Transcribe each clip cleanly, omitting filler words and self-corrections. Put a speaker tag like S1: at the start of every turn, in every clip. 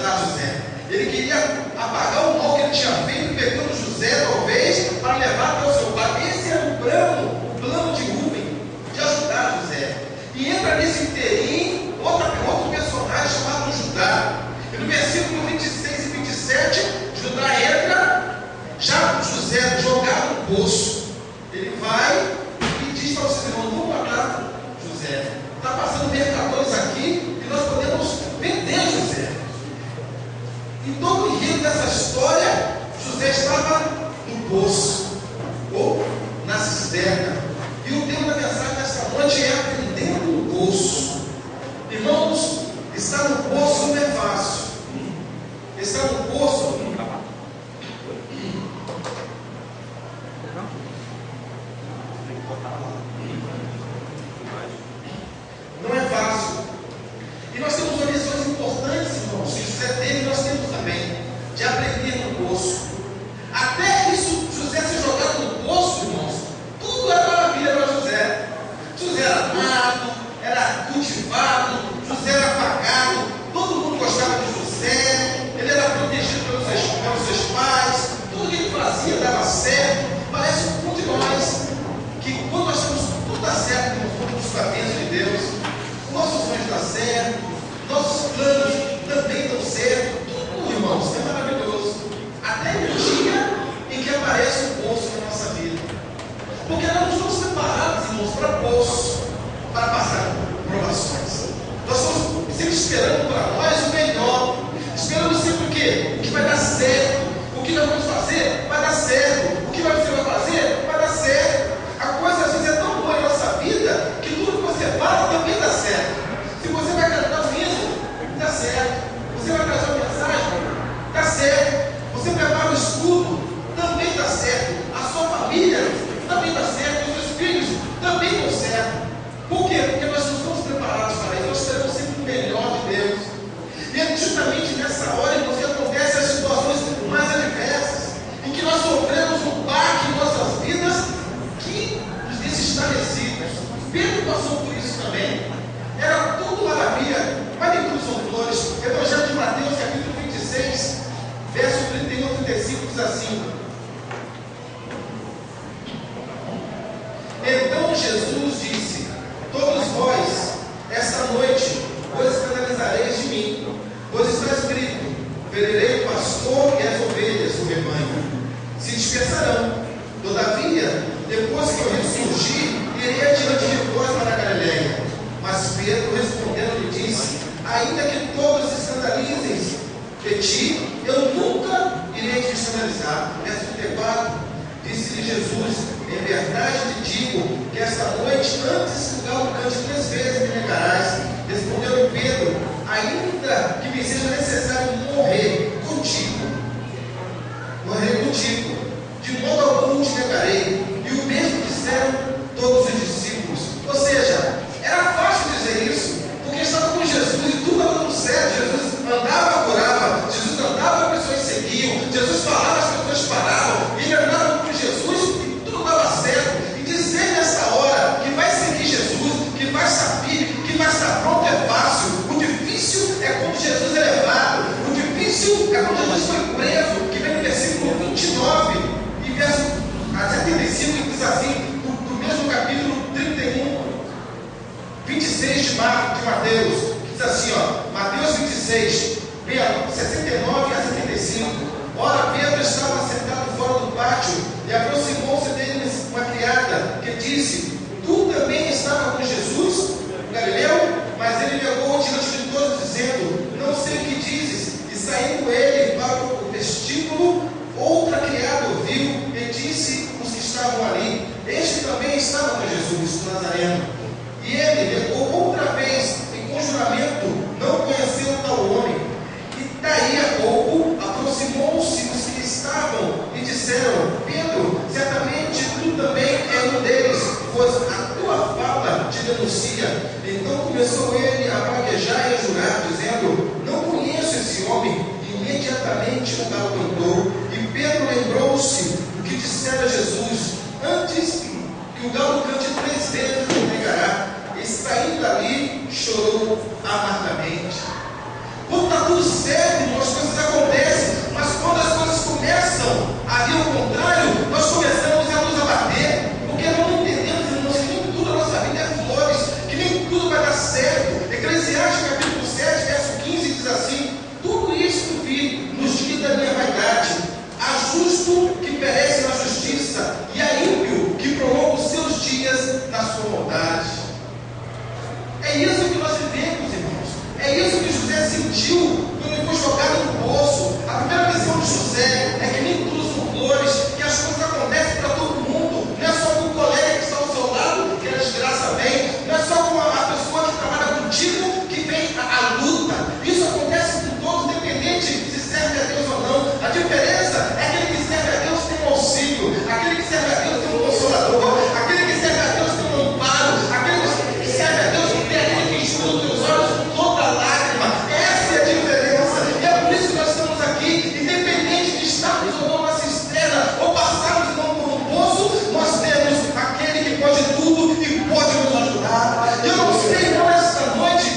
S1: ajudar José. Ele queria apagar o mal que ele tinha feito, pegando José, talvez, para levar até o seu pai. Esse era o plano de Rúben, de ajudar José. E entra nesse interim outro personagem chamado Judá. E no versículo 26 e 27, Judá entra, já José jogado no poço. Ele vai e diz para os seus irmãos: vamos matar José. Está passando mercadores aqui e nós podemos vender José. E todo o enredo dessa história, José estava no poço, ou na cisterna. E o tema da mensagem desta noite é aprendendo no poço. Irmãos, estar no poço não é fácil. Estar no poço não é fácil. E nós temos lições importantes, irmãos, que José teve e nós temos também, de aprender no poço. Até isso, José ser jogado no poço, irmãos, tudo era maravilha para José. José era amado, era cultivado, José era pagado, todo mundo gostava de José, ele era protegido pelos seus pais, tudo que ele fazia dava certo. Parece um pouco de nós, que quando nós temos tudo dá certo, nos caminhos de Deus, nossos sonhos dão certo, nossos planos também dão certo, tudo, irmãos, é maravilhoso. Até no dia em que aparece um poço na nossa vida. Porque nós não estamos preparados, irmãos, para poço, para passar provações. Nós estamos sempre esperando para nós o melhor. Esperando sempre o quê? O que vai dar certo. O que nós vamos fazer vai dar certo. O que você vai fazer vai dar certo. A coisa às vezes é tão boa em nossa vida que tudo que você faz também dá certo. Se você vai cantar um hino, dá certo. Você vai trazer uma mensagem, dá certo. Você prepara o estudo, também dá certo. A sua família também dá certo. Os seus filhos também dão certo. Por quê? Porque nós não estamos preparados para isso. Nós esperamos sempre o melhor de Deus. E é justamente nessa hora, irmãos, que acontecem as situações mais adversas, em que nós sofremos um baque em nossas vidas que nos deixa estarrecidos. Pedro passou por isso também. Era tudo maravilha, mas nem tudo são flores. Evangelho de Mateus, capítulo 26, verso 31 a 35, diz assim: então Jesus disse: todos vós, esta noite, vos escandalizareis de mim, pois está escrito: ferirei o pastor e as ovelhas do rebanho se dispersarão. Todavia, depois que eu ressurgir, irei adiante de vós para a Galileia. Mas Pedro, respondendo, lhe disse: ainda que todos se escandalizem de ti, eu nunca irei te escandalizar. Verso 34, disse-lhe Jesus: em verdade te digo que esta noite, antes que o galo cante 3 vezes, me negarás. Respondeu Pedro: ainda que me seja necessário morrer contigo, de modo algum te negarei. E o mesmo disseram todos os discípulos. Ou seja, era fácil dizer isso, porque estava com Jesus e tudo estava dando certo. Jesus andava, curava, Jesus andava, as pessoas seguiam, Jesus falava, as pessoas paravam, ele andava com Jesus e tudo dava certo. E dizer nessa hora que vai seguir Jesus, que vai saber, que vai estar pronto é fácil. O difícil é quando Jesus é levado, o difícil é quando Jesus foi preso, que vem no versículo 29 e verso 75, diz assim, do mesmo capítulo 31, 26 de Mateus, que diz assim, Mateus 26, 69 a 75. Ora, Pedro estava sentado fora do pátio e aproximou-se dele uma criada que disse: tu também estava com Jesus, o Galileu? Mas ele negou diante de todos, dizendo: não sei o que dizes. E saindo ele para o vestíbulo, outra criada ouviu e disse os que estavam ali: este também estava com Jesus, o Nazareno. E ele negou outra vez, em conjuramento, não conhecendo tal homem. sentiu quando ele foi jogado no poço. A primeira visão de José é que nem tudo são flores, que as coisas acontecem para todo mundo. Não é só com o colega que está ao seu lado que a desgraça vem, não é só com a pessoa que trabalha contigo que vem a luta. Isso acontece com todos, independente se serve a Deus ou não. A diferença é que aquele que serve a Deus tem um auxílio, aquele que serve a Deus tem um consolador, aquele que serve a Deus tem um amparo, aquele que serve a Deus tem aquele que escuta os teus olhos com toda lágrima. Essa é a diferença. E é por isso que nós estamos aqui, independente de estarmos ou não na cisterna, ou passarmos ou não por um poço, nós temos aquele que pode tudo e pode nos ajudar. Eu não sei, irmão, esta noite,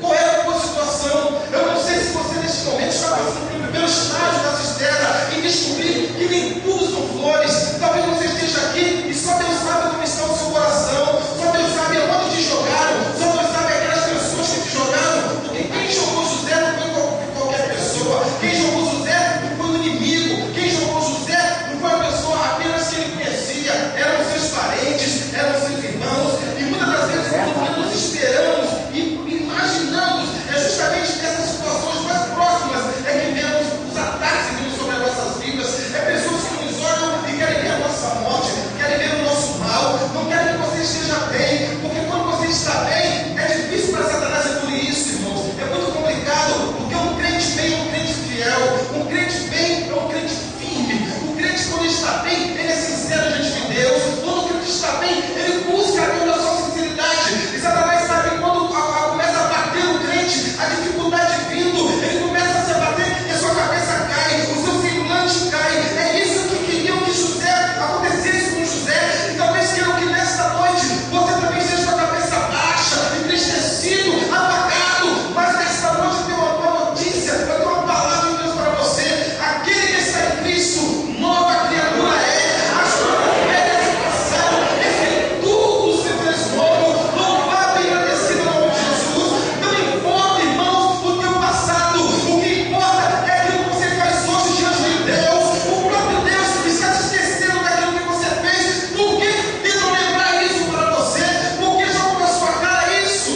S1: qual é a tua situação. Eu não sei se você neste momento está passando pelo primeiro estágio da cisterna e descobrir que nem tudo são flores. Talvez você esteja aqui e só Deus sabe como está o seu coração, só Deus sabe aonde te jogaram, só Deus sabe aquelas pessoas que te jogaram, porque quem jogou José não foi qualquer pessoa, quem jogou José não foi o inimigo, quem jogou José não foi a pessoa apenas que ele conhecia, eram seus parentes, eram seus irmãos, e muitas das vezes quando nos esperamos e imaginamos, é justamente nessas situações mais próximas é que vemos os ataques vindo sobre as nossas vidas. É pessoas que nos olham e querem ver a nossa morte, querem ver o nosso mal, não querem que você esteja bem, porque quando você está bem, é difícil para Satanás engolir isso, irmãos. É muito complicado, porque um crente bem é um crente fiel, um crente bem é um crente firme. O crente, quando está bem, ele é sincero diante de Deus. Quando o crente está bem, ele busca a Deus na sua sinceridade. E Satanás sabe que quando começa a bater o crente, a dificuldade vindo, ele começa a se abater e a sua cabeça cai, o seu semblante cai. É isso que queriam que José acontecesse com José. E talvez queiram que nesta noite você também esteja com a cabeça baixa, entristecido, apagado. Mas nesta noite eu tenho uma boa notícia, eu tenho uma palavra de Deus para você. Aquele que está em Cristo, nova criatura é. As coisas velhas se passaram, esse tudo se fez novo. Louvado e agradecido ao nome de Jesus. Não importa, irmãos, o teu passado, o que importa é aquilo que você faz hoje diante de Deus. O próprio Deus está se esquecendo daquilo que você fez. Por que tentam lembrar isso para você? Por que jogam na sua cara isso?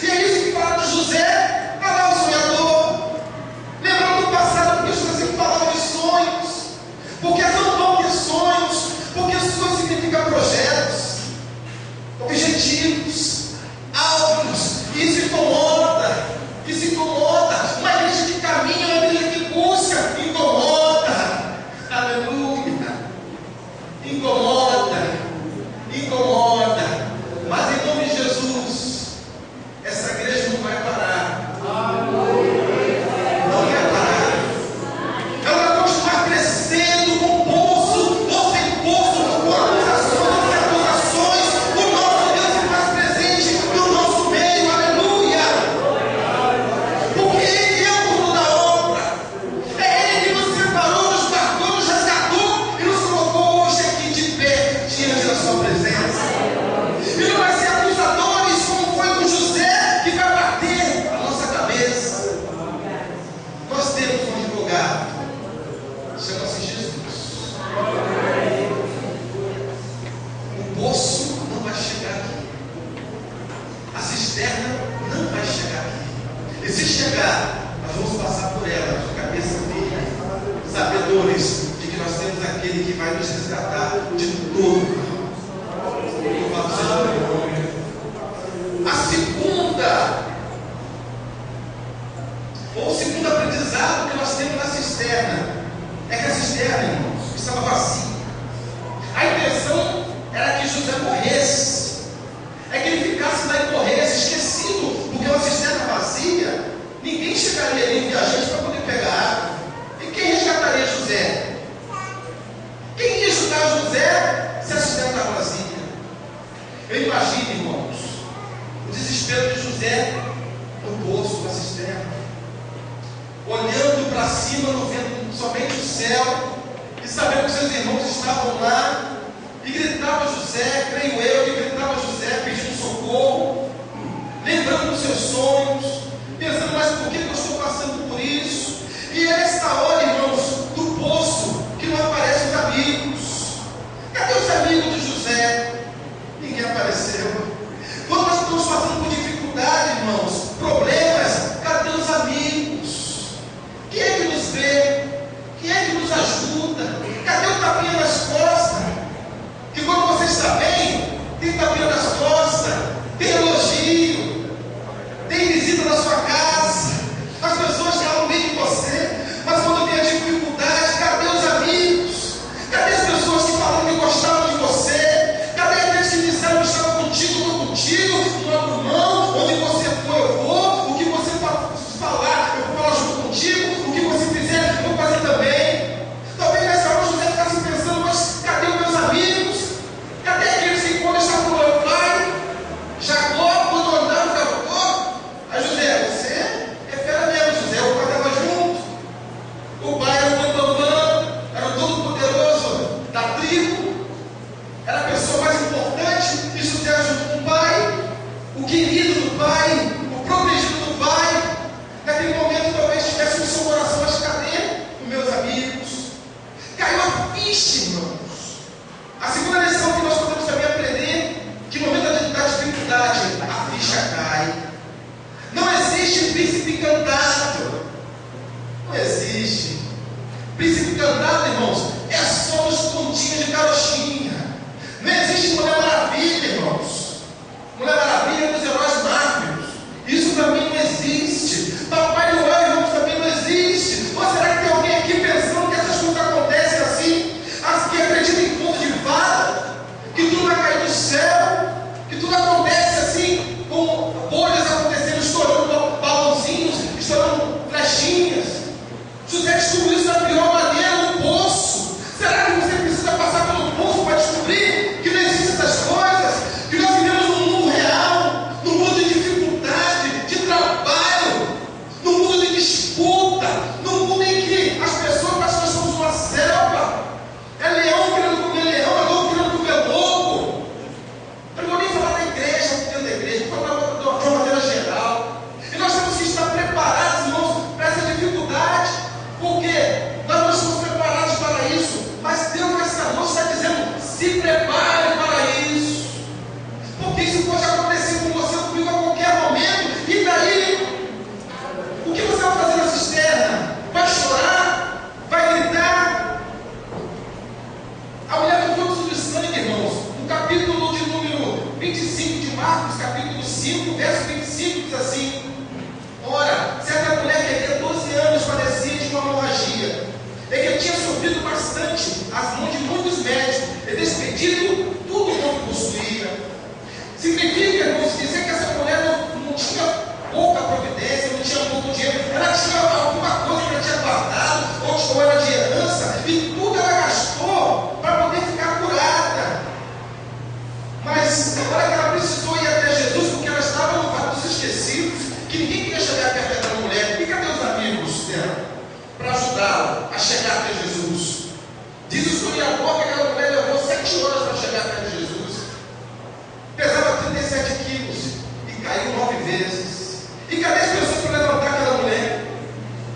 S1: E é isso que fala de José. Olha lá o sonhador, lembrando do passado, porque José sempre falava de sonhos, porque é tão bom ter sonhos, porque sonhos significa projetos, objetivos, alvos. Isso incomoda, isso incomoda. Uma igreja que caminha, uma igreja que busca, incomoda. Aleluia. Incomoda, incomoda. Mas em nome de Jesus, essa igreja não vai parar. Não vai parar. Ela vai continuar crescendo com poço ou sem poço, com acusações ou sem acusações. O nosso Deus se faz presente no nosso meio. Aleluia. Porque Ele é o dono da obra. É Ele que nos separou, nos guardou, nos resgatou e nos colocou hoje aqui de pé diante da sua presença. E não vai ser acusadores como foi com José que vai bater a nossa cabeça. Nós temos um advogado, chama-se Jesus. O poço não vai chegar aqui, a cisterna não vai chegar aqui. E se chegar, nós vamos passar por ela de cabeça firme, sabedores de que nós temos aquele que vai nos resgatar de tudo. Louvado seja o teu nome. O segundo aprendizado que nós temos na cisterna é que a cisterna, irmãos, estava vazia. A intenção era que José morresse, é que ele ficasse lá e morresse, esquecido, porque uma cisterna vazia, ninguém chegaria ali viajante para poder pegar água. E quem resgataria José? Quem ia ajudar José se a cisterna estava vazia? Eu imagino, irmãos, o desespero de José no poço, na cisterna, olhando para cima, não vendo somente o céu, e sabendo que seus irmãos estavam lá, e gritava José, creio eu, que gritava José pedindo socorro, lembrando dos seus sonhos, pensando, mas por que eu estou passando por isso? E é esta hora, irmãos, do poço, que não aparecem os amigos. Cadê os amigos de José? Ninguém apareceu. Quando nós estamos passando por dificuldade, irmãos, problemas, cadê os amigos? encantado, irmãos, é só nos pontinhos de carochinha. Não existe Mulher Maravilha, irmãos. Mulher Maravilha é dos heróis Marvel. Isso também não existe. Papai Noel, irmãos, também não existe. Ou será que tem alguém aqui pensando que essas coisas acontecem assim? As que acreditam em conto de fada, que tudo vai cair do céu, que tudo acontece assim, com bolhas acontecendo, estourando balãozinhos, estourando flechinhas. José descobriu isso da pior maneira, no poço. Será que você precisa passar pelo poço para descobrir que não existem essas coisas? Que nós vivemos num mundo real, num mundo de dificuldade, de trabalho, num mundo de disputa, num mundo em que as pessoas acham que nós somos uma selva. É leão querendo comer leão, é lobo querendo comer lobo. Eu não vou nem falar da igreja, dentro da igreja, vou falar de uma maneira geral. E nós temos que estar preparados, irmãos, para essa dificuldade, porque nós não estamos preparados para isso. Mas Deus nessa noite está dizendo: se prepare para isso, porque isso pode acontecer com você ou comigo a qualquer momento. E daí, o que você vai fazer na cisterna? Vai chorar? Vai gritar? A mulher do fluxo de sangue, irmãos, no capítulo de número 25 de Marcos, capítulo 5, verso 25, diz assim: ora, certa mulher que havia 12 anos padecia de uma hemorragia, e que tinha sofrido bastante as mãos de muitos médicos, e despedido tudo quanto possuía. Significa, irmãos, dizer que essa mulher não tinha pouca providência, não tinha pouco dinheiro, ela tinha alguma coisa que ela tinha guardado, ou era de herança, e tudo ela gastou para poder ficar curada. Mas agora que ela precisou ir até Jesus, porque ela estava no vale dos esquecidos, que ninguém queria chegar perto daquela mulher. E cadê os amigos dela para ajudá-la a chegar até Jesus? Diz o historiador que aquela mulher levou 7 horas para chegar perto de Jesus. Pesava 37 quilos e caiu 9 vezes. E cadê as pessoas para levantar aquela mulher?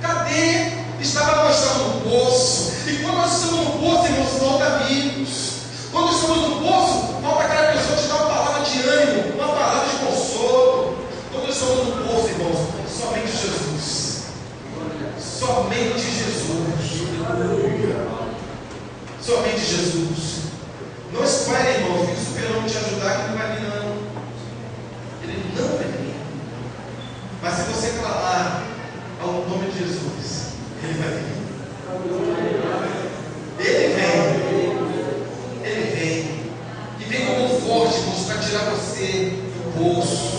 S1: Cadê? Estava mostrando no poço. E quando nós estamos no poço, irmãos, falta amigos. Quando estamos no poço, falta aquela pessoa que te dá uma palavra de ânimo, uma palavra de consolo. Quando estamos no poço, irmãos, somente Jesus. Somente Jesus. Somente Jesus. Não espere, irmão, que o super-homem te ajudar, que não vai vir, não. Ele não vai vir. Mas se você clamar ao nome de Jesus, ele vai vir. Ele vem. Ele vem. E vem como forte, irmãos, para tirar você do poço.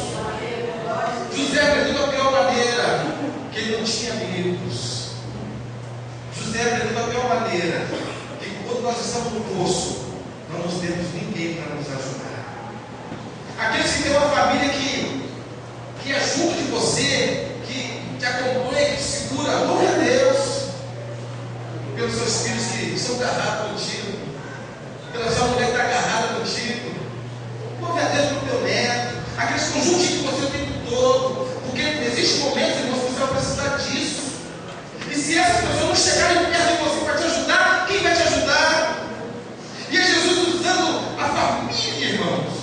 S1: José aprendeu da pior maneira, que ele não tinha amigos. José aprendeu da pior maneira, que quando nós estamos no poço, nós não temos ninguém para nos ajudar. Aqueles que têm uma família que é junto de você, que te acompanha, que te segura, louve a Deus pelos seus filhos que são agarrados contigo, pela sua mulher que está agarrada contigo. Louve a Deus pelo teu neto, aqueles que estão juntinho com você o tempo todo, porque existem momentos, irmãos, que você vai precisar disso. E se essas pessoas não chegarem perto de você para te ajudar, quem vai te ajudar? E é Jesus usando a família, irmãos,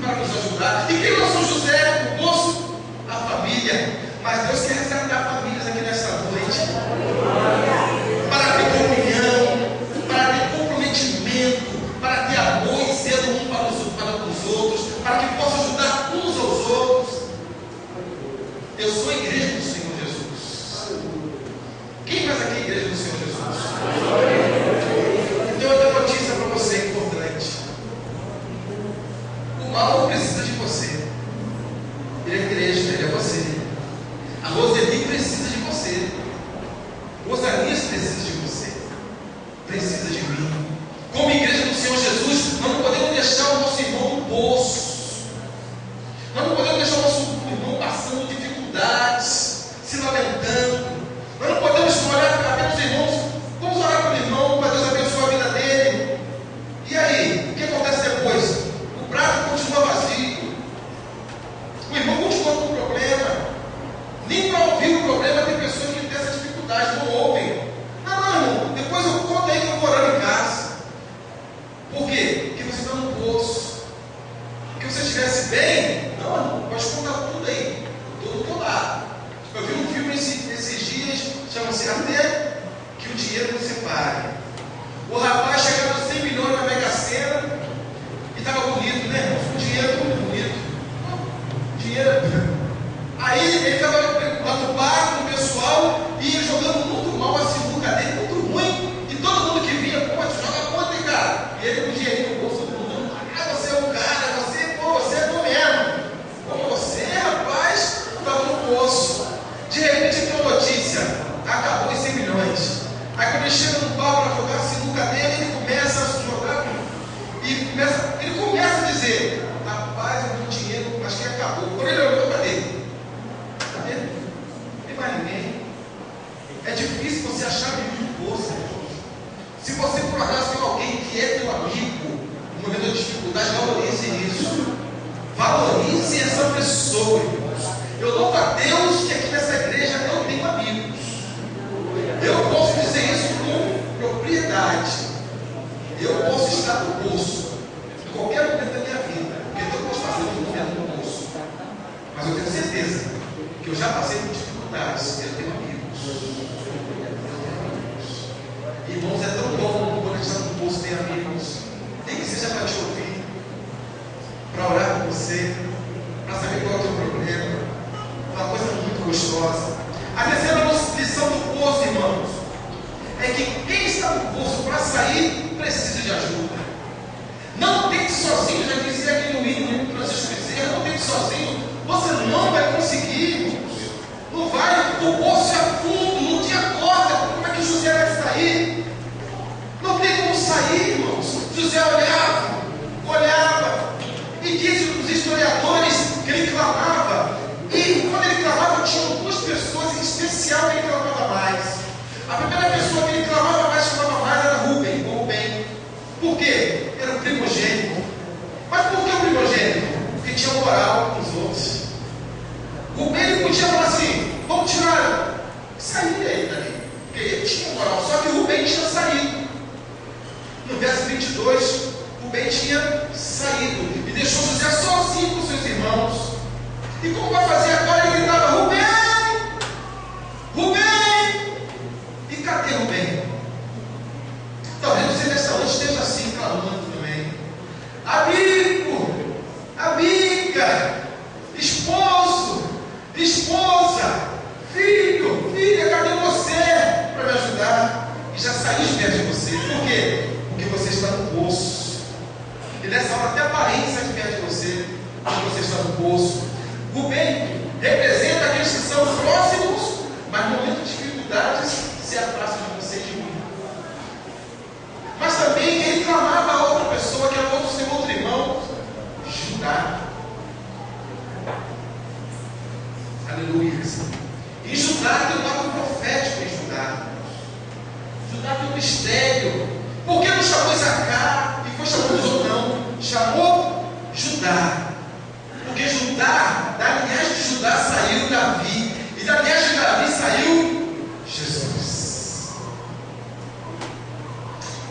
S1: para nos ajudar. E quem lançou José no poço? A família. Mas Deus quer resgatar famílias aqui nessa noite, para ter comunhão, para ter comprometimento, para ter amor e zelo É difícil você achar amigo de força. Se você por acaso tem alguém que é teu amigo, no momento de dificuldade, valorize isso. Valorize essa pessoa, irmãos. Eu louvo a Deus que aqui nessa igreja eu tenho amigos. Eu posso dizer isso com propriedade. Eu posso estar no poço em qualquer momento da minha vida, porque eu posso passar um momento no poço. Mas eu tenho certeza que eu já passei por dificuldades. Eu tenho amigos. Irmãos, é tão bom quando a gente está no poço ter amigos. Nem que seja para te ouvir, para orar com você, para saber qual é o teu problema. Uma coisa muito gostosa. A terceira lição do poço, irmãos, é que quem está no poço para sair precisa de ajuda. Não tente sozinho, já dizia aqui no hino Francisco Bezerra, não tente sozinho, você não vai conseguir, irmãos. Não vai, o poço é fundo, não tinha corda, como é que José vai sair? Não tem como sair, irmãos. José olhava, e dizem os historiadores que ele clamava, e quando ele clamava, tinham duas pessoas em especial que ele clamava mais. A primeira pessoa que ele clamava mais era Rubem, ou Rubem. Por quê? Era o primogênito. Mas por que o primogênito? Porque tinha moral com os outros. Rubem ele podia falar assim: vamos tirar, sair ele dali, porque ele tinha moral, só que Rubem tinha saído. No verso 22, Rubem tinha saído e deixou José sozinho com seus irmãos. E como vai fazer agora? Ele gritava: Rubem! Rubem! E cadê Rubem? Talvez você nessa noite esteja assim, clamando também: amigo, amiga, esposo, esposa, filho, filha, cadê você para me ajudar? E já saiu de perto de você. Por quê? Porque você está no poço. E nessa hora até a aparência de perto de você, porque você está no poço. Rubem representa aqueles que são próximos, mas no momento de dificuldades se afastam de você de mim. Mas também ele clamava a outra pessoa, que era seu outro irmão, Judá. Aleluia. E Judá tem um lado profético em Judá. Judá tem um mistério. Por que não chamou Isacar e foi chamando Judá? Não, chamou Judá. Porque Judá, da linhagem de Judá saiu Davi, e da linhagem de Davi saiu Jesus.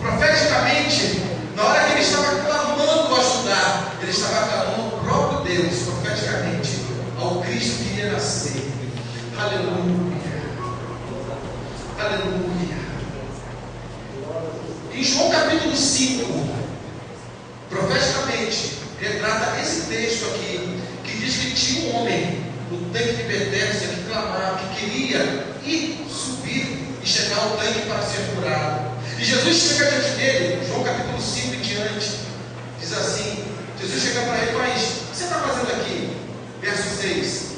S1: Profeticamente, na hora que ele estava clamando a Judá, ele estava clamando ao próprio Deus, profeticamente, ao Cristo que iria nascer. Aleluia. Aleluia. Em João capítulo 5, profeticamente, retrata esse texto aqui, que diz que tinha um homem no tanque de Betesda que clamava, que queria ir, subir e chegar ao tanque para ser curado. E Jesus chega diante dele, João capítulo 5 em diante, diz assim: Jesus chega para ele: mas o que você está fazendo aqui? Verso 6.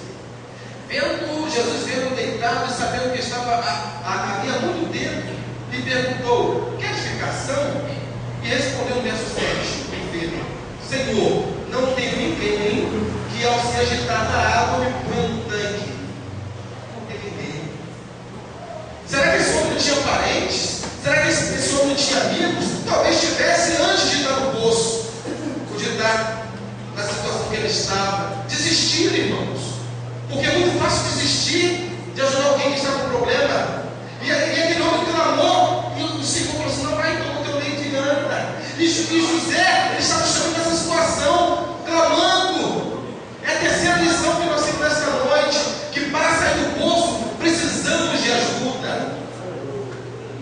S1: Jesus vendo deitado e sabendo que estava havia muito tempo, lhe perguntou: quer edificação? E respondeu no verso 7, o filho: Senhor, não tenho ninguém que ao se agitar na água me ponha no tanque. Não tem ninguém. Será que esse homem não tinha parentes? Será que esse homem não tinha amigos? Talvez tivesse antes de estar no poço, ou de estar na situação que ele estava. Desistir, irmãos. Porque é muito fácil desistir de ajudar alguém que está com problema. E aquele homem clamou, e o Senhor falou assim: não vai, então o teu leite e anda. E José, ele estava chegando nessa situação, clamando. É a terceira lição que nós temos nesta noite: que para sair do poço precisamos de ajuda.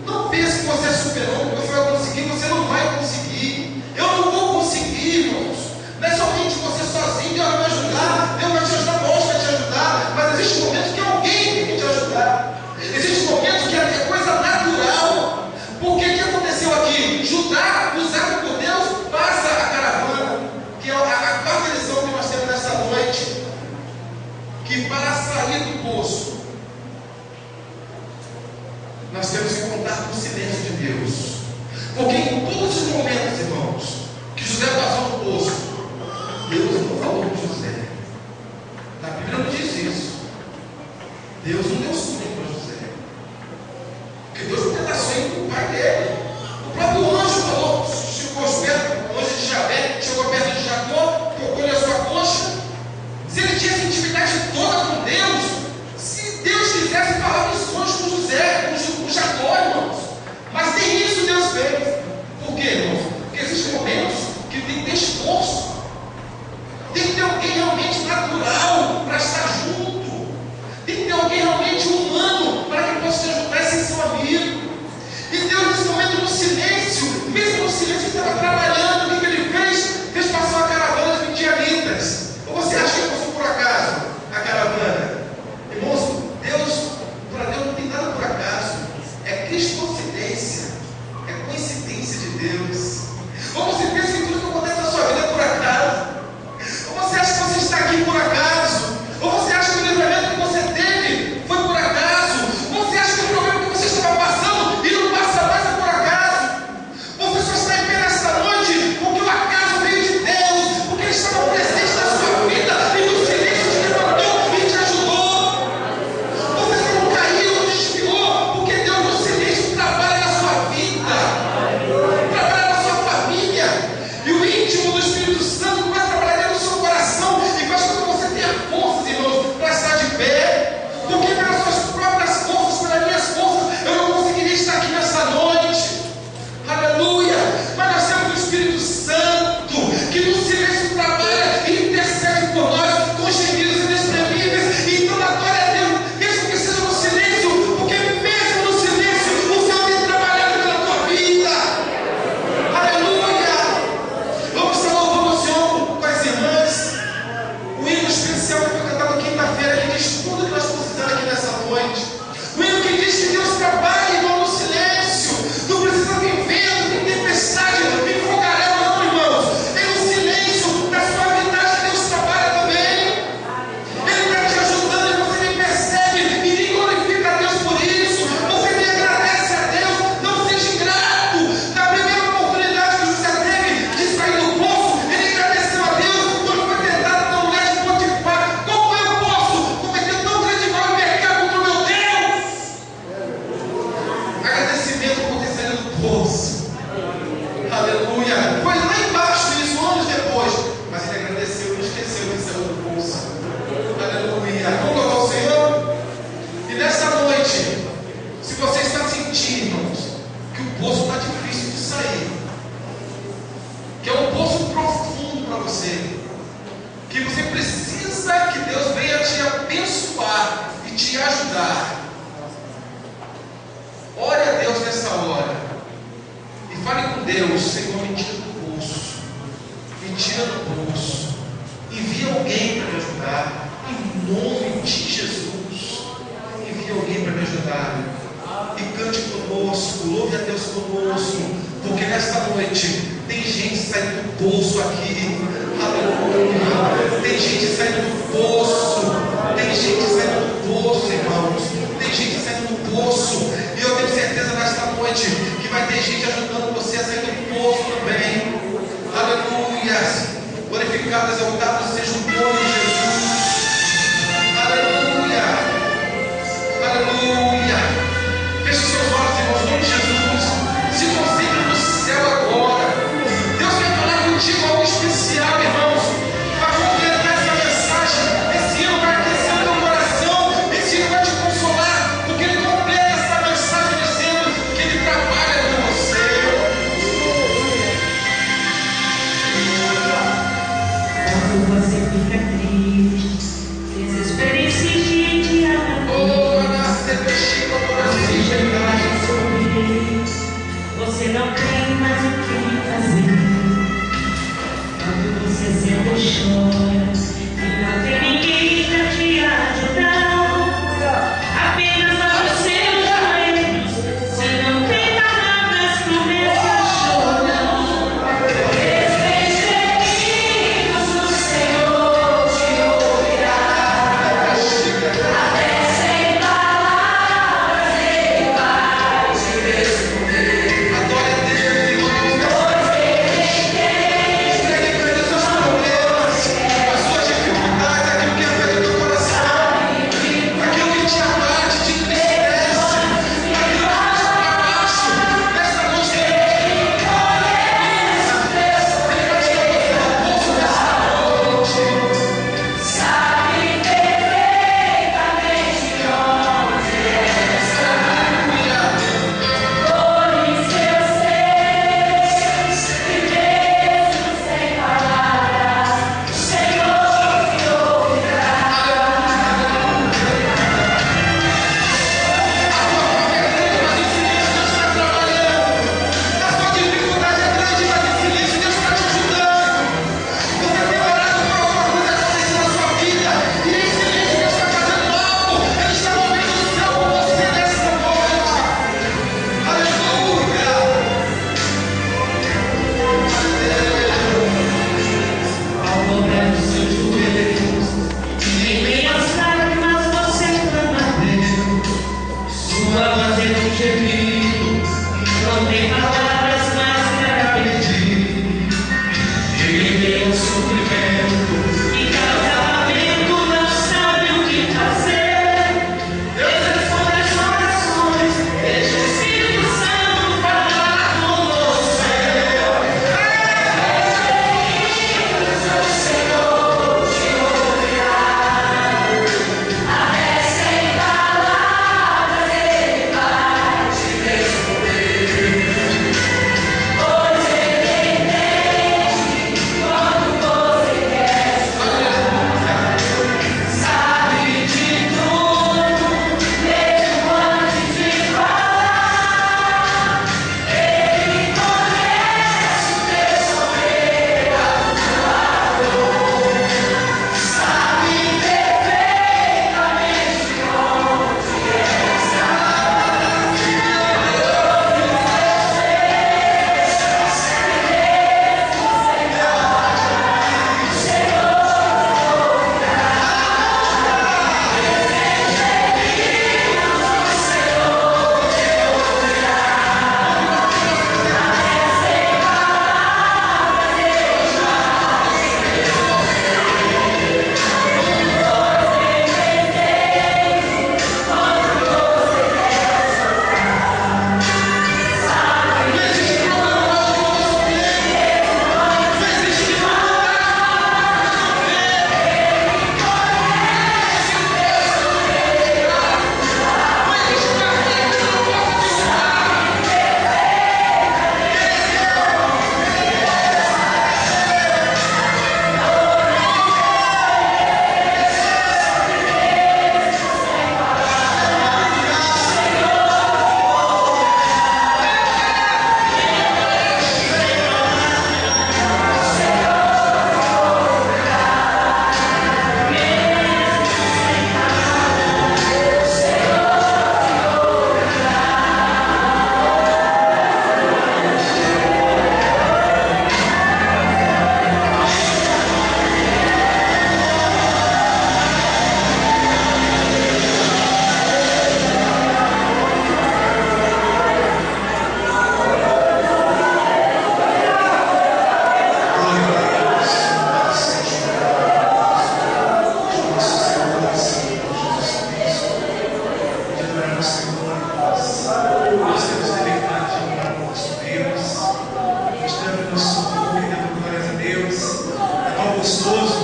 S1: Não pense que você é super-homem, que você vai conseguir. Você não vai conseguir. Eu não vou conseguir, irmãos. Não é somente você sozinho. Deus vai me ajudar, Deus vai te ajudar, nós vai te ajudar. Mas existe momentos que alguém tem que te ajudar. Existem momentos que é coisa natural. Porque o que aconteceu aqui? Judá, usado por Deus, passa a caravana, que é a quarta lição que nós temos nessa noite, que para sair do poço, nós temos que contar com o silêncio de Deus. Porque em todos os momentos, irmãos, que José passou no poço, Deus não falou com José. Na Bíblia não diz isso. Deus não deu súmula para José. Existe Deus trabalha, irmão, no silêncio. Não precisa vir vento, vir tempestade, vir fogaréu, não, irmãos. É no silêncio, na suavidade, Deus trabalha também. Ele está te ajudando e você nem percebe e nem glorifica a Deus por isso. Você nem agradece a Deus. Não seja ingrato. Na primeira oportunidade que você teve de sair do poço, ele agradeceu a Deus quando foi tentado na mulher de Potifar. Como eu posso cometer tão grande mal e pecar contra o meu Deus? Agradecimento por ter saído do poço. Aleluia. Foi lá embaixo isso, anos depois. Mas ele agradeceu e não esqueceu que saiu do poço. Aleluia. Vamos louvar o Senhor? E nessa noite, se você está sentindo, irmãos, que o poço está difícil de sair, que é um poço profundo para você, que você precisa que Deus venha te abençoar e te ajudar, ore a Deus nessa hora e fale com Deus: Senhor, me tira do poço, me tira do poço, envia alguém para me ajudar, em nome de Jesus, envia alguém para me ajudar, e cante conosco, louve a Deus conosco, porque nesta noite tem gente saindo do poço aqui, aleluia, tem gente saindo do poço, tem gente saindo do poço, irmãos, tem gente saindo do poço, e eu tenho certeza nesta noite que vai ter gente ajudando você a sair do poço também, aleluia. Glorificado, exaltado seja o nome de Jesus. Aleluia. Aleluia. Feche seus olhos, irmãos, em nome de Jesus. Se concentre no céu agora. Deus vai falar contigo algo especial, irmãos. Vai completar essa mensagem. Esse hino vai aquecer o teu coração. Esse hino vai te consolar. Porque ele completa essa mensagem dizendo que ele trabalha com você.
S2: Quando você fica triste, desespero e se diante, você não tem mais o que fazer. Quando você senta e chora e não tem ninguém para te ajudar, apenas dá os seus joelhos. Se não tem palavras, começa a chorar.
S1: o Senhor em nós. Nós temos liberdade de orar ao nosso Deus. Nós temos nosso povo dando glórias a Deus. É tão gostoso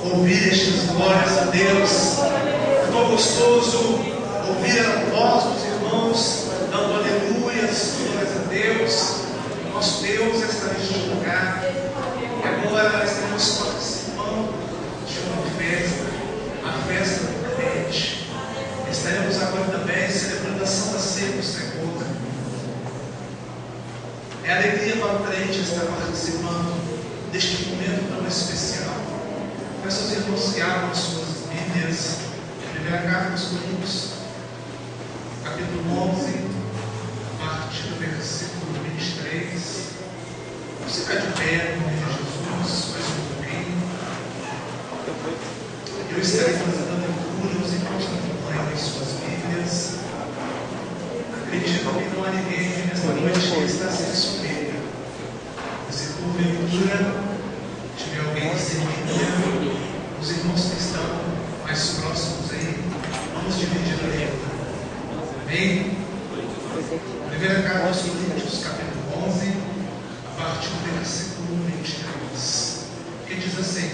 S1: ouvir estas glórias a Deus. É tão gostoso ouvir a voz dos irmãos dando aleluias, glórias a Deus. Nosso Deus está neste lugar. E agora nós estamos participando de uma festa, a festa do crente. Estaremos agora também celebrando a Santa Ceia do Senhor. É alegria para o crente estar participando deste momento tão especial. Peço aos irmãos que abram suas Bíblias, primeira carta aos Coríntios, capítulo 11, a partir do versículo 23. Vamos ficar de pé no nome de Jesus, mais um pouquinho. Eu estarei fazendo a leitura, os irmãos acompanham em suas Bíblias. Acredito que não há ninguém nesta noite que está sem sua Bíblia. Se porventura tiver alguém que se Bíblia, os irmãos que estão mais próximos aí, vamos dividir a leitura. Amém? Primeira carta aos Coríntios, capítulo 11, a partir do versículo 23, que diz assim: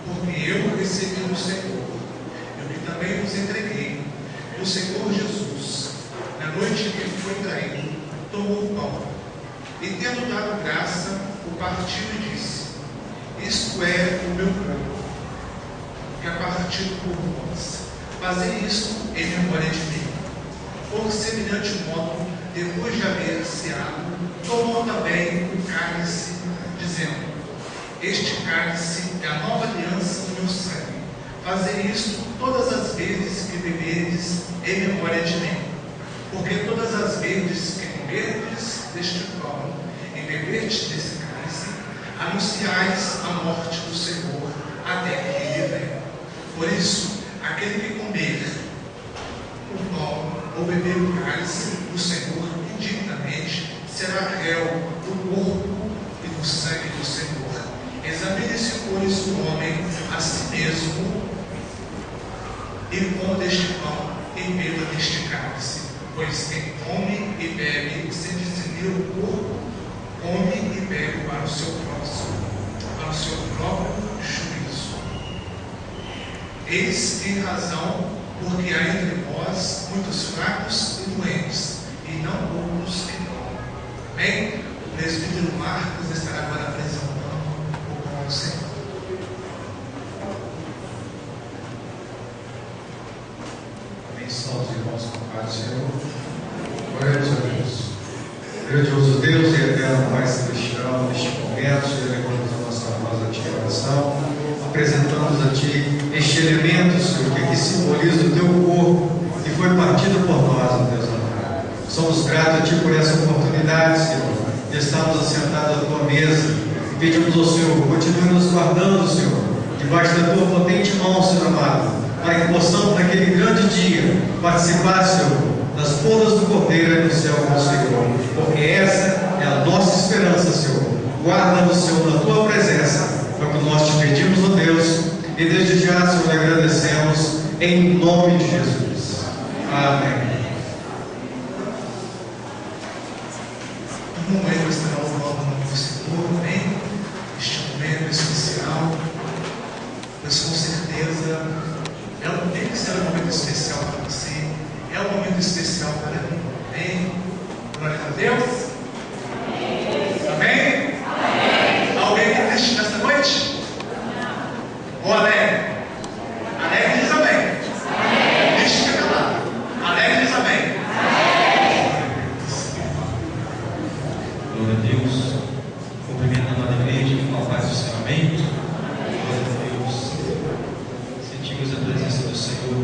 S1: porque eu recebi do Senhor, eu que também vos entreguei, do Senhor Jesus, na noite em que foi traído, tomou o pão, e tendo dado graça, o partiu e disse: isto é o meu corpo, que é partido por vós. Fazei isto em memória de mim. Por semelhante modo, depois de haver ceado, tomou também o cálice, dizendo: este cálice é a nova aliança do meu sangue. Fazei isto todas as vezes que beberdes em memória de mim. Porque todas as vezes que comerdes deste pão e beberdes desse cálice, anunciais a morte do Senhor até que ele venha. Por isso, aquele que comer o pão ou beber o cálice do Senhor indignamente será réu do corpo e do sangue do Senhor. Examine-se, pois, o homem a si mesmo, e coma deste pão e beba deste cálice. Pois quem come e bebe sem discernir o corpo, come e bebe para o seu próximo, para o seu próprio juízo. Eis tem razão, porque há entre vós muitos fracos e doentes, e não poucos que dormem. Amém? O presbítero Marcos estará agora apresentando o pão ao Senhor.
S3: Abençoa os irmãos com a paz do Senhor. Glória a Deus. Grandioso Deus e eterno Pai Celestial, neste momento, elevamos a nossa voz a Ti em oração, apresentamos a Ti este elemento, Senhor, que aqui simboliza o Teu corpo, que foi partido por nós, ó Deus amado. Somos gratos a Ti por essa oportunidade, Senhor, de estarmos assentados à Tua mesa, e pedimos ao Senhor, continue nos guardando, Senhor, debaixo da Tua potente mão, Senhor amado, para que possamos, naquele grande dia, participar, Senhor, das bodas do Cordeiro no céu com o Senhor, porque essa é a nossa esperança, Senhor. Guarda-nos, Senhor, na Tua presença, é o que nós te pedimos, ó Deus, e desde já, Senhor, agradecemos, em nome de Jesus. Amém.
S1: Um momento estará louvando o nome do Senhor, amém? Este momento especial, pois com certeza tem que ser um momento especial para você, é um momento especial para mim, amém? Glória a Deus, amém? Amém. Alguém está triste nesta noite? Ou alegre? Alegre diz amém. Triste fica calado. Alegre diz amém.
S4: Glória a Deus. Cumprimentando a igreja com a paz do Senhor. Amém? Glória a Deus. Sentimos a presença do Senhor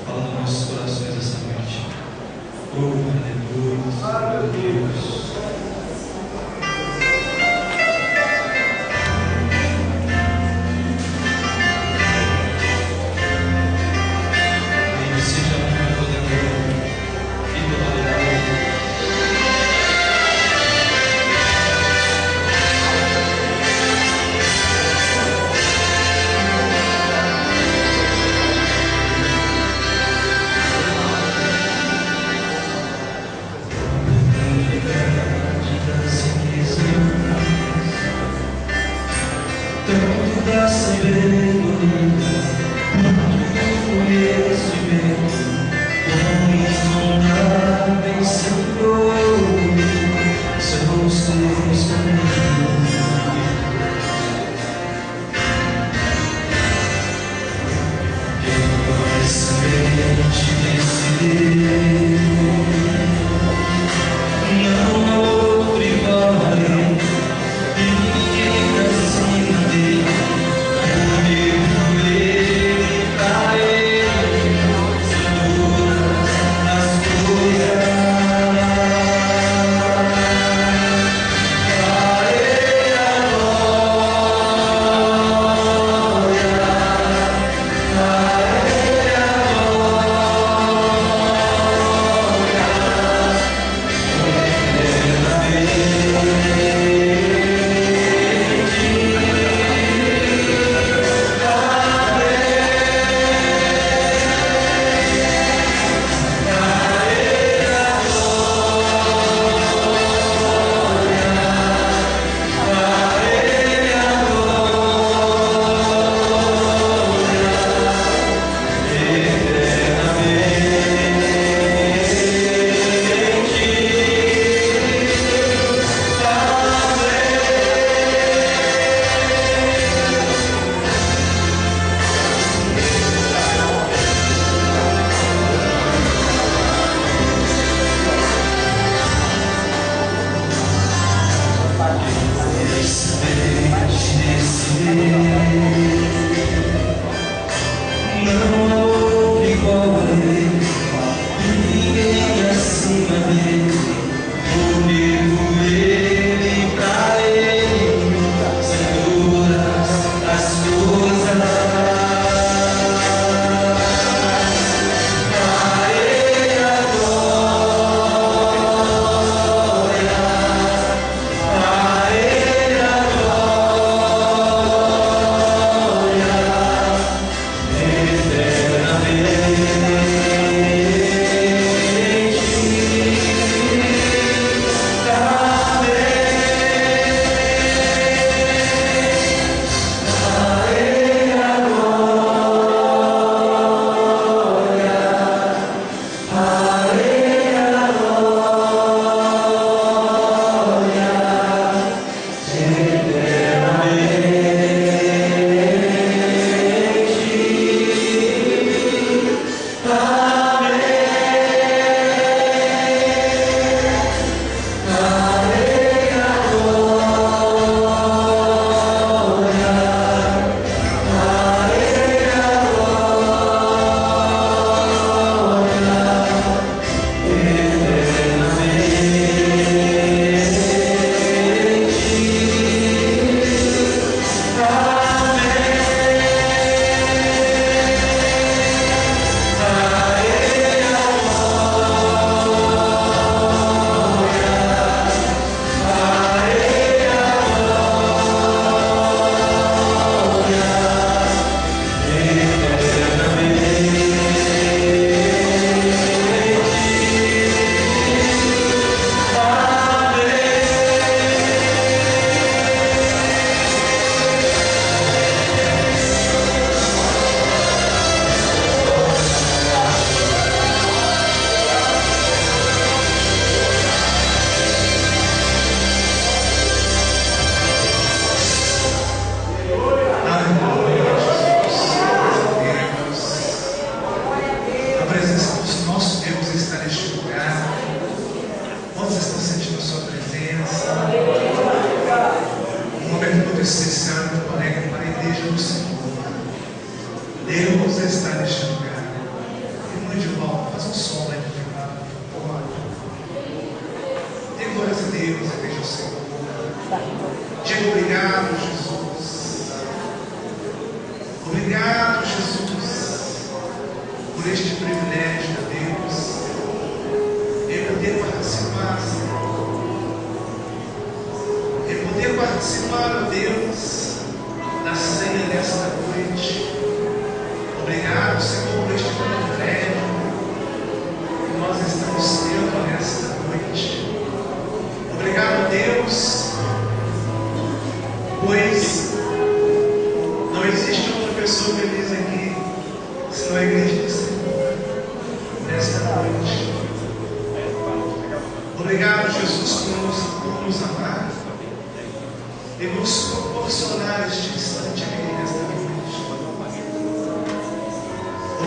S4: falando nos nossos corações essa noite. Oh, aleluia. Glória a Deus.
S2: Aleluia.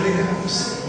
S1: Obrigado, Senhor.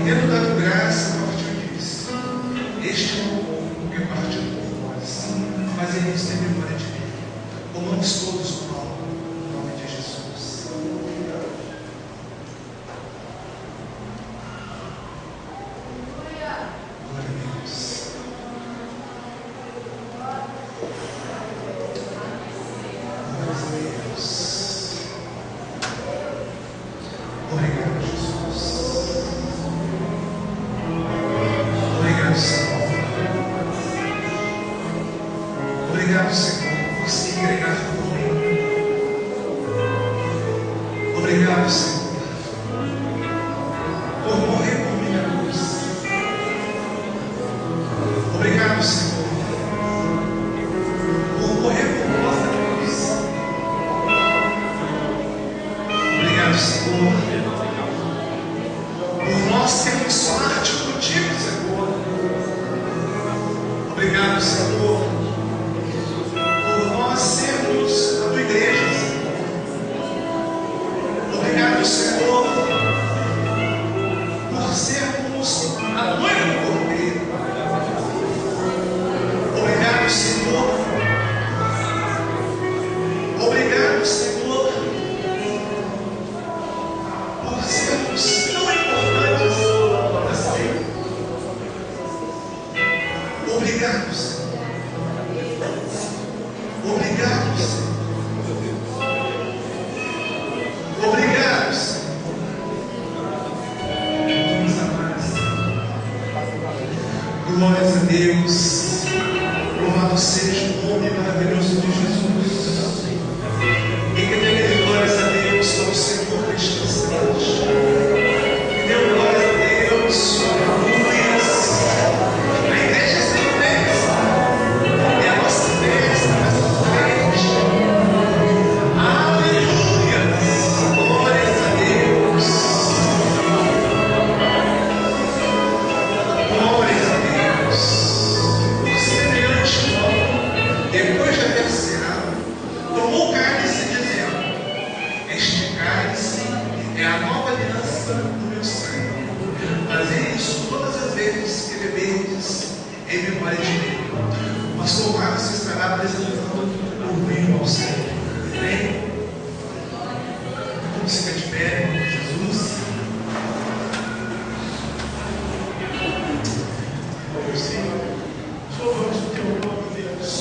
S3: tendo dado graça, partiu e disse: Este é o meu corpo que é partido por vós. Fazei isso em memória de mim. Comamos todos o pão, em nome de Jesus. Glória a Deus. Obrigado, Jesus. Obrigado, Senhor. Obrigado, Senhor, por se entregar por mim. Obrigado, Senhor, por morrer por minha cruz. Obrigado, Senhor, por morrer por nossa cruz. Obrigado, Senhor, por nós termos parte contigo, Senhor. Obrigado, Senhor, por nós sermos a tua igreja, Senhor. Obrigado, Senhor, por sermos a noiva do Cordeiro. Obrigado, Senhor. Obrigado, Senhor, por sermos tão importantes nessa vida. Obrigado, Senhor. Obrigado, Senhor. Obrigado, Senhor. Vamos amar, Senhor. Glórias a Deus. Louvado seja o nome maravilhoso de Jesus. E que dê glórias a Deus ao Senhor neste instante. Que dê glórias a Deus. Aleluia. A igreja está em festa. É a nossa festa, a nossa festa. Aleluia. Glórias a Deus. Glórias a Deus. Por semelhante modo, depois de haver ceado, tomou o cálice dizendo: Este cálice é a nova aliança do meu sangue. Fazei isso todas as vezes que beberdes em memória de mim. O pastor Marcos estará apresentando o vinho ao Senhor. Amém? Vamos ficar de pé, Jesus. Louvamos o teu nome, Deus.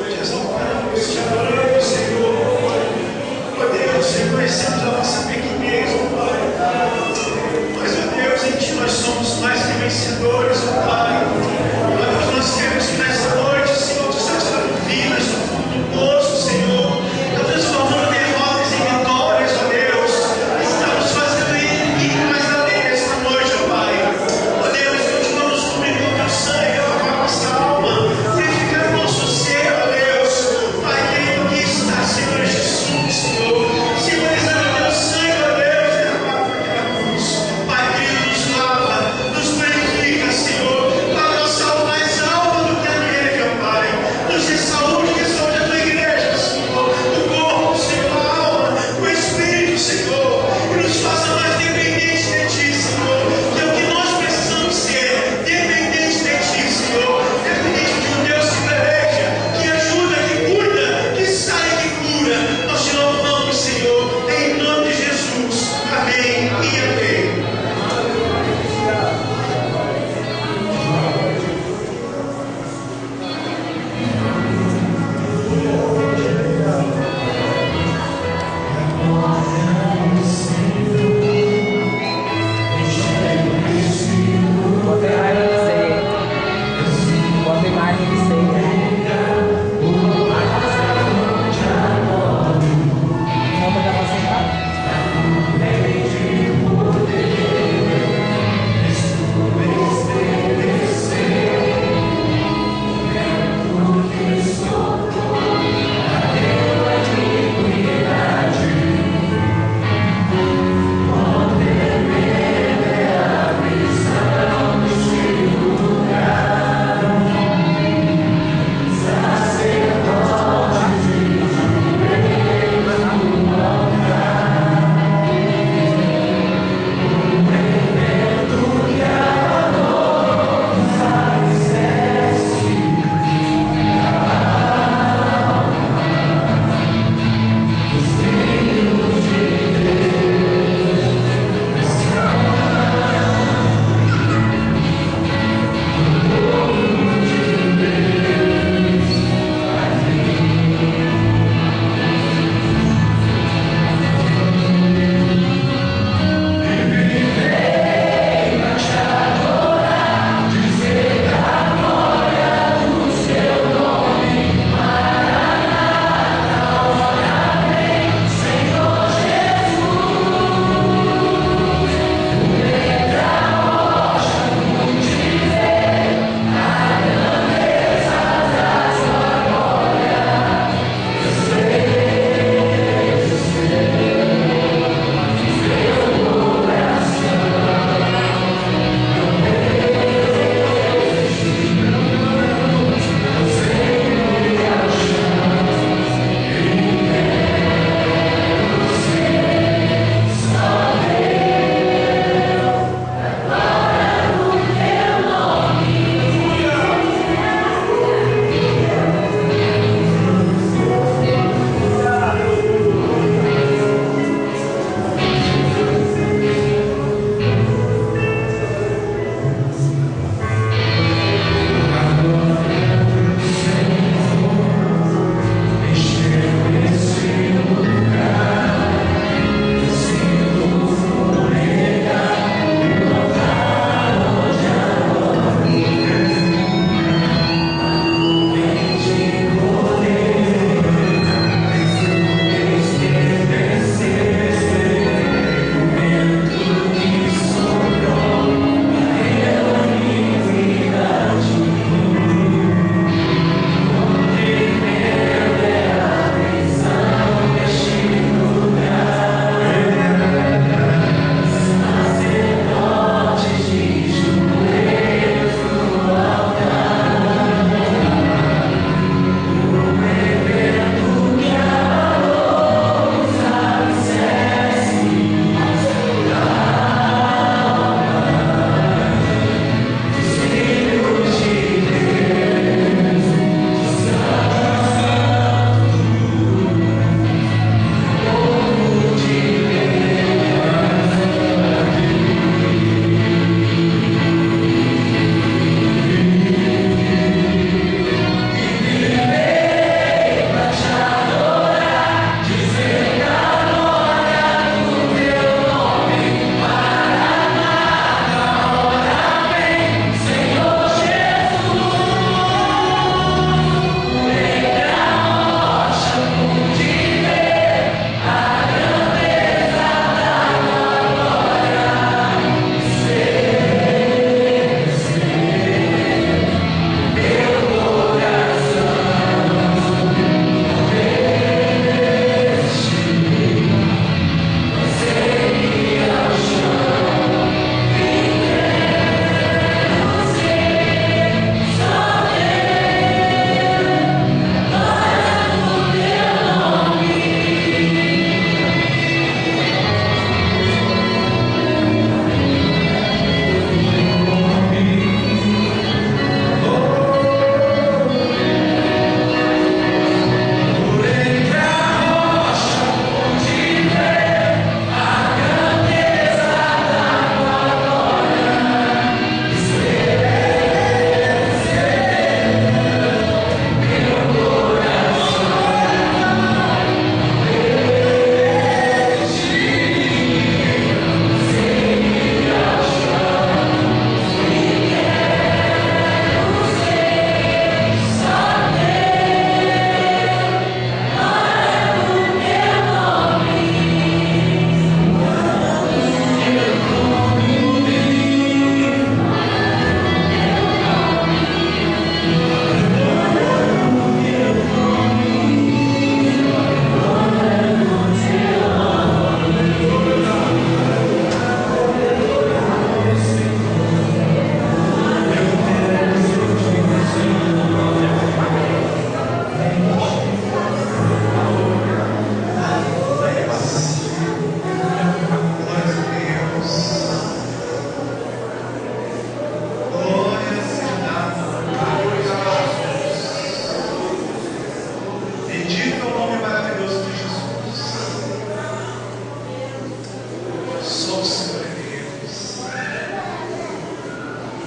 S3: Te exaltamos, te adoramos, Senhor. Ó Deus, reconhecemos a nossa pequenez, ó Pai. Mas, ó Deus, em Ti nós somos mais que vencedores, ó Pai. Ó Deus, nós queremos que nessa noite, Senhor, Tu estás dando vidas no fundo do poço, Senhor. Estamos transformando derrotas em vitórias, ó Deus. Estamos fazendo ir mais além desta noite, ó Pai. Ó Deus, continuamos cobrindo com o Teu sangue, lavando nossa alma, purificando nosso ser, ó Deus. Pai querido, que está, Senhor Jesus, Senhor, simbolizando o Teu sangue, ó Deus, derramado naquela cruz. Pai querido, nos lava, nos purifica, Senhor.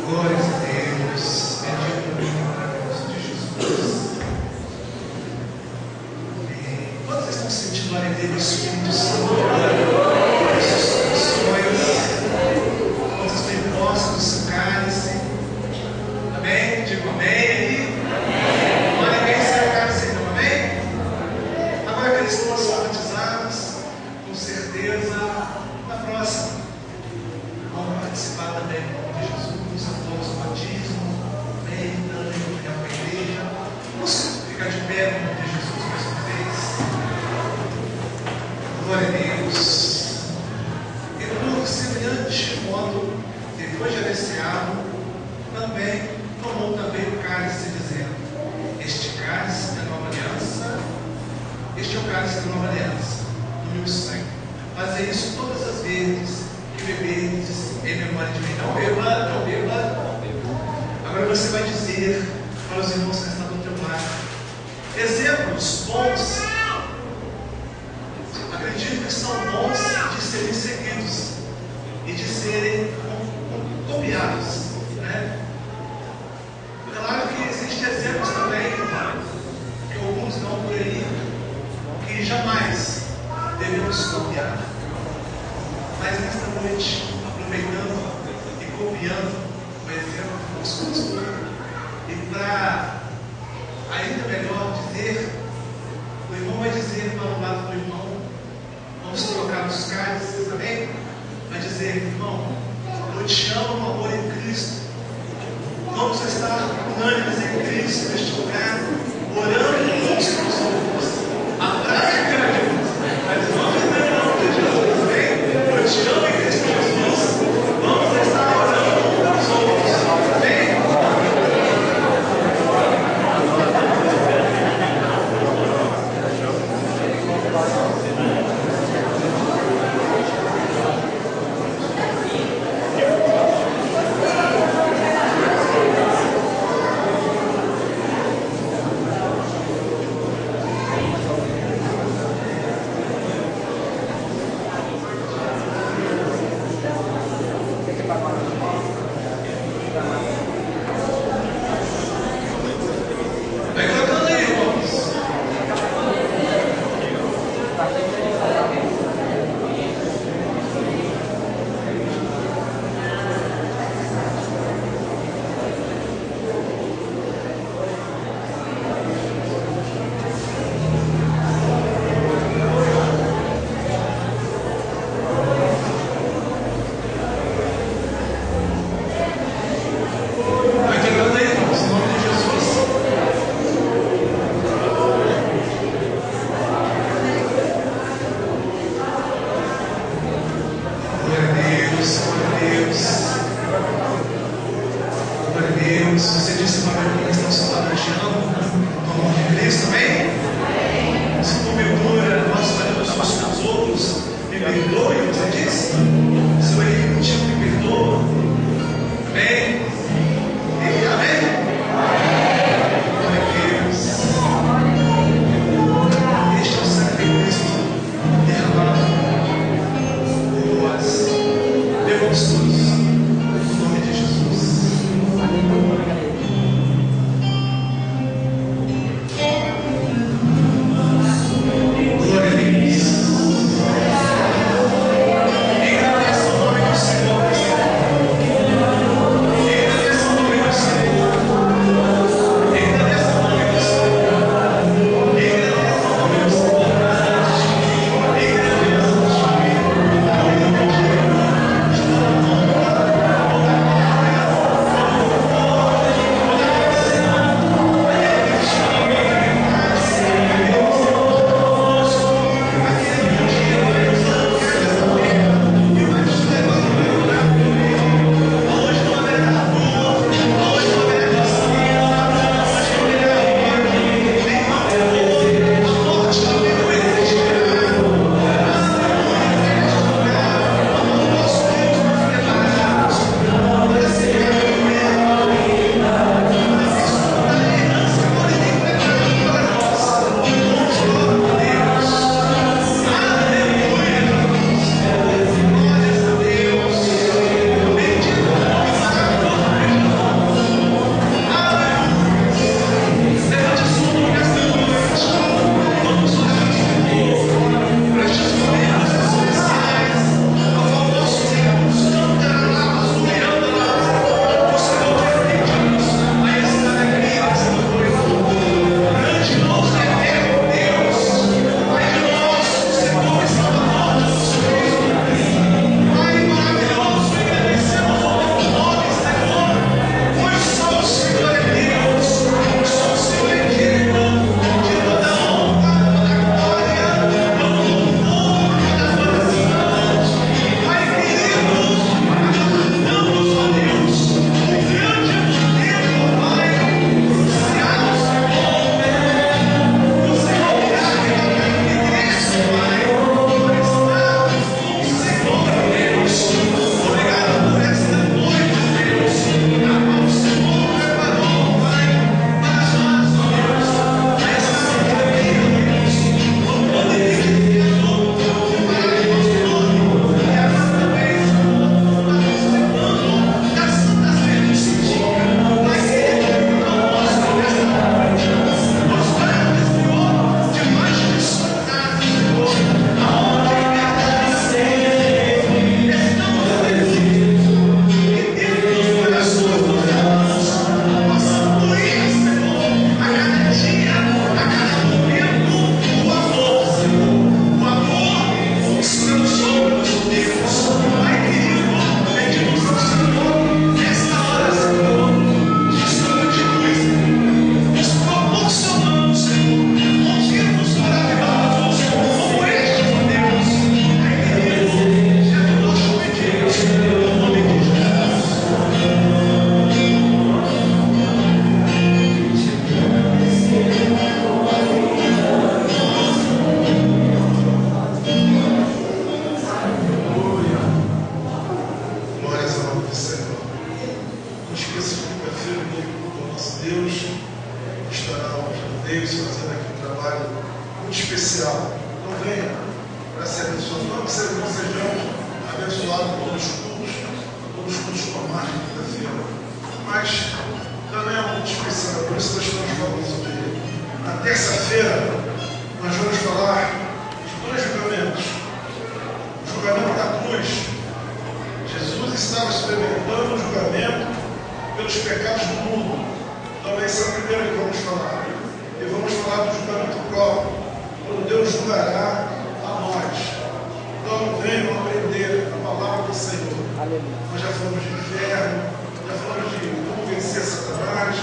S3: Glórias a Deus. Bendito o nome maravilhoso de Jesus. Amém. Quantos estão sentindo a alegria do Espírito Santo? Os sonhos. Quantos têm posse do seu cálice? Amém? Digo amém aí. Não há ninguém sem o cálice ainda, amém? Agora que eles estão batizados, com certeza, na próxima, vão participar também de Jesus, após o batismo, amém? Também para a igreja. Vamos ficar de pé no nome de Jesus mais uma vez. Glória a Deus. E por semelhante modo, depois de haver ceado, também tomou também o cálice, dizendo: este cálice da nova aliança, este é o cálice da nova aliança, no meu sangue. Fazei isso todas as vezes que beberdes em memória de mim. Não beba, não beba. Agora você vai dizer para os irmãos que estão do teu lado exemplos bons, acredito que são bons de serem seguidos e de serem copiados, né? Claro que existem exemplos também, que alguns dão por aí, que jamais devemos copiar. Mas nesta noite, aproveitando e copiando o exemplo do nosso pastor, e para ainda melhor dizer, o irmão vai dizer para o lado do irmão, vamos trocar os cálices, amém? Vai dizer: irmão, eu te amo no amor em Cristo. Vamos estar unânimes em Cristo neste lugar, orando uns pelos outros. A prática de Deus, mas vamos em nome de Jesus, amém? Eu te amo em Cristo Jesus. Vamos estar orando uns pelos outros, amém?
S1: Glória a Deus.
S5: esqueça que quinta-feira o nosso Deus estará ao Deus fazendo aqui um trabalho muito especial. Então venha para ser abençoado. Não que sejamos abençoados todos os cultos com a margem de quinta-feira, mas também é muito especial, por isso nós estamos falando sobre ele. Na terça-feira nós vamos falar de 2 julgamentos. O julgamento da cruz. Jesus estava experimentando o julgamento pelos pecados do mundo. Então esse é o primeiro que vamos falar. E vamos falar do julgamento próprio, quando Deus julgará a nós. Então venham aprender a palavra do Senhor. Nós já falamos de inferno, já falamos de como vencer Satanás.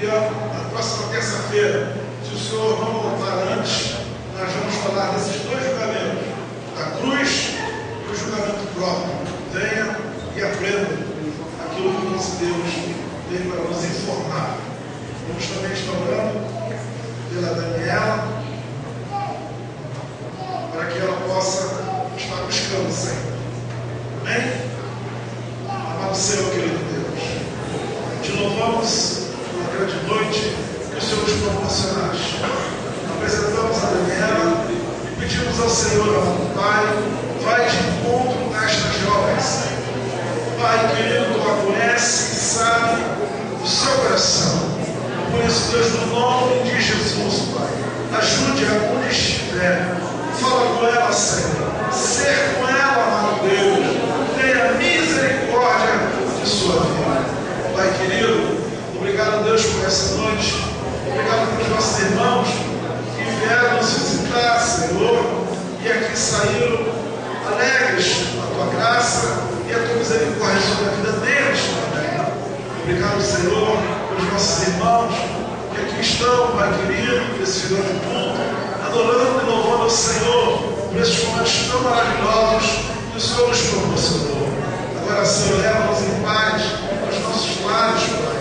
S5: E na próxima terça-feira, se o Senhor não voltar antes, nós vamos falar desses 2 julgamentos, da cruz e o julgamento próprio. Venha e aprenda aquilo que o nosso Deus tem para nos informar. Vamos também estar orando pela Daniela, para que ela possa estar buscando o Senhor. Amém? Amado Senhor, querido Deus, te louvamos pela grande noite que o Senhor nos proporcionaste. Apresentamos a Daniela e pedimos ao Senhor, amado Pai, vai de encontro nestas jovens. Pai querido, tu a conhece e sabe o seu coração. Por isso, Deus, no nome de Jesus, Pai, ajude-a onde estiver. Fala com ela, Senhor. Ser com ela, amado Deus. Tenha misericórdia de sua vida. Pai querido, obrigado, Deus, por essa noite. Obrigado pelos nossos irmãos que vieram nos visitar, Senhor, e aqui saíram alegres a tua graça e a tua misericórdia sobre a vida deles também. Obrigado, Senhor, pelos nossos irmãos que aqui estão, Pai querido, nesse final de culto, adorando e louvando ao Senhor por esses momentos tão maravilhosos que o Senhor nos proporcionou. Agora, Senhor, leva-nos em paz aos nossos lares, Pai.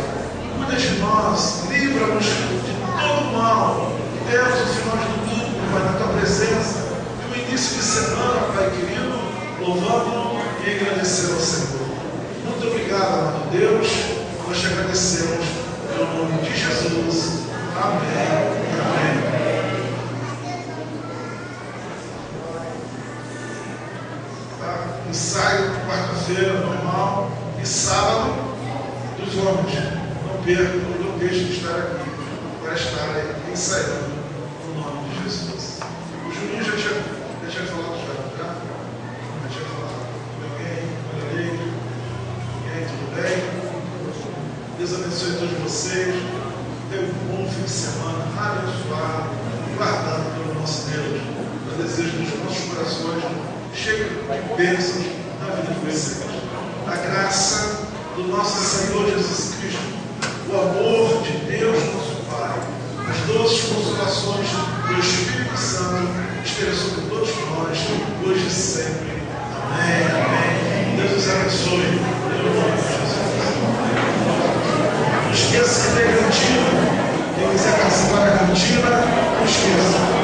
S5: Cuida de nós, livra-nos de todo mal. Temos o final de domingo, Pai, na tua presença, e o início de semana, Pai querido, louvando e agradecendo ao Senhor. Muito obrigado, amado Deus. Nós te agradecemos pelo nome de Jesus. Amém. Amém. Ensaio quarta-feira normal e sábado dos homens. Não percam, não deixem de estar aqui para estar ensaiando no nome de Jesus. O Juninho já tinha falado já? Já tinha falado. Alguém? Olha aí. Alguém? Tudo bem? Deus abençoe todos vocês. Tenham um bom fim de semana, abençoado, guardado pelo nosso Deus. Eu desejo nos nossos corações cheio de bênçãos na vida de vocês. A graça do nosso Senhor Jesus Cristo, o amor de Deus, nosso Pai, as doces consolações do Espírito Santo estejam sobre todos nós, hoje e sempre. Amém, amém. Deus os abençoe. Pelo nome de Jesus. Não esqueça que tem cantina. Quem quiser participar da cantina, não esqueça.